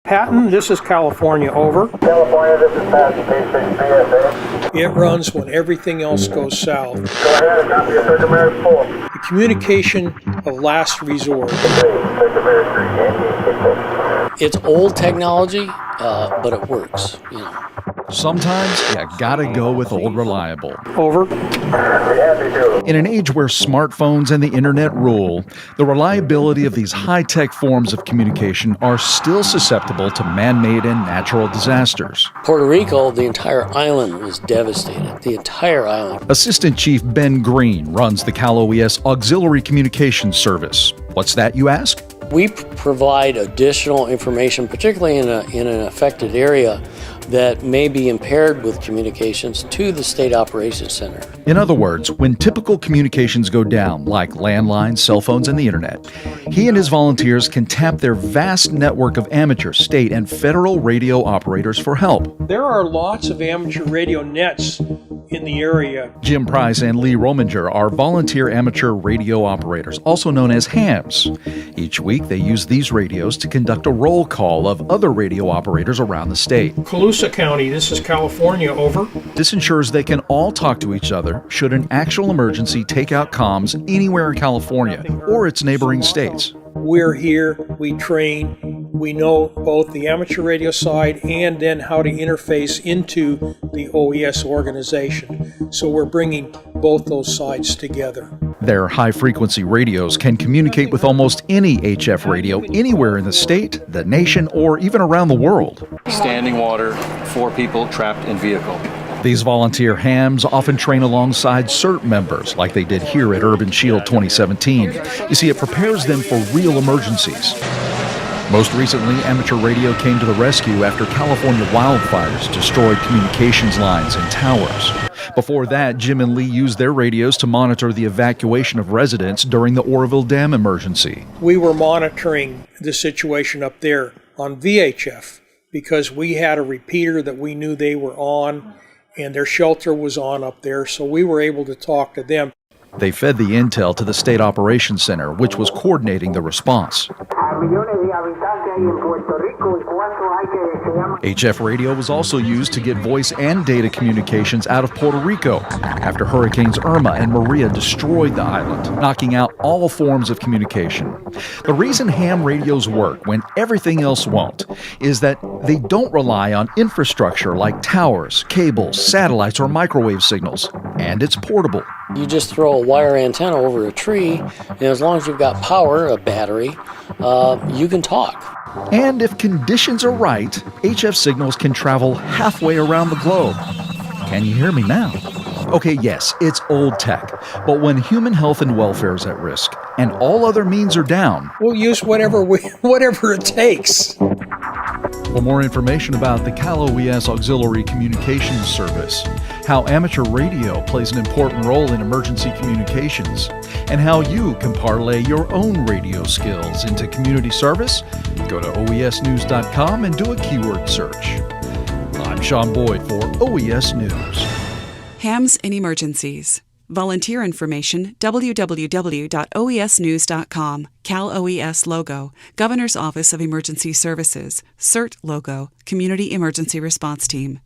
Patton, this is California, over. California, this is Patton, P6 PSA. It runs when everything else goes south. Go ahead and copy of Circuit Mirror 4. The communication of last resort. Circuit Mirror 3, It's old technology, but it works, you know. Sometimes you gotta go with old reliable. Over. Be happy to. In an age where smartphones and the internet rule, the reliability of these high-tech forms of communication are still susceptible to man-made and natural disasters. Puerto Rico, the entire island was devastated. The entire island. Assistant Chief Ben Green runs the Cal OES Auxiliary Communications Service. What's that, you ask? We provide additional information, particularly in an affected area that may be impaired with communications, to the State Operations Center. In other words, when typical communications go down, like landlines, cell phones, and the internet, he and his volunteers can tap their vast network of amateur, state, and federal radio operators for help. There are lots of amateur radio nets in the area. Jim Price and Lee Rominger are volunteer amateur radio operators, also known as hams. Each week, they use these radios to conduct a roll call of other radio operators around the state. Colusa County, this is California, over. This ensures they can all talk to each other should an actual emergency take out comms anywhere in California or its neighboring states. We're here, we train, we know both the amateur radio side and then how to interface into the OES organization. So we're bringing both those sides together. Their high-frequency radios can communicate with almost any HF radio anywhere in the state, the nation, or even around the world. Standing water, 4 people trapped in vehicle. These volunteer hams often train alongside CERT members, like they did here at Urban Shield 2017. You see, it prepares them for real emergencies. Most recently, amateur radio came to the rescue after California wildfires destroyed communications lines and towers. Before that, Jim and Lee used their radios to monitor the evacuation of residents during the Oroville Dam emergency. We were monitoring the situation up there on VHF because we had a repeater that we knew they were on, and their shelter was on up there, so we were able to talk to them. They fed the intel to the State Operations Center, which was coordinating the response. HF radio was also used to get voice and data communications out of Puerto Rico after Hurricanes Irma and Maria destroyed the island, knocking out all forms of communication. The reason ham radios work when everything else won't is that they don't rely on infrastructure like towers, cables, satellites, or microwave signals, and it's portable. You just throw a wire antenna over a tree, and as long as you've got power, a battery, you can talk. And if conditions are right, HF signals can travel halfway around the globe. Can you hear me now? Okay, yes, it's old tech, but when human health and welfare is at risk and all other means are down, We'll use whatever it takes. for more information about the Cal OES Auxiliary Communications Service, how amateur radio plays an important role in emergency communications, and how you can parlay your own radio skills into community service, go to oesnews.com and do a keyword search. I'm Sean Boyd for OES News. Hams in Emergencies. Volunteer information, www.oesnews.com. Cal OES logo, Governor's Office of Emergency Services. CERT logo, Community Emergency Response Team.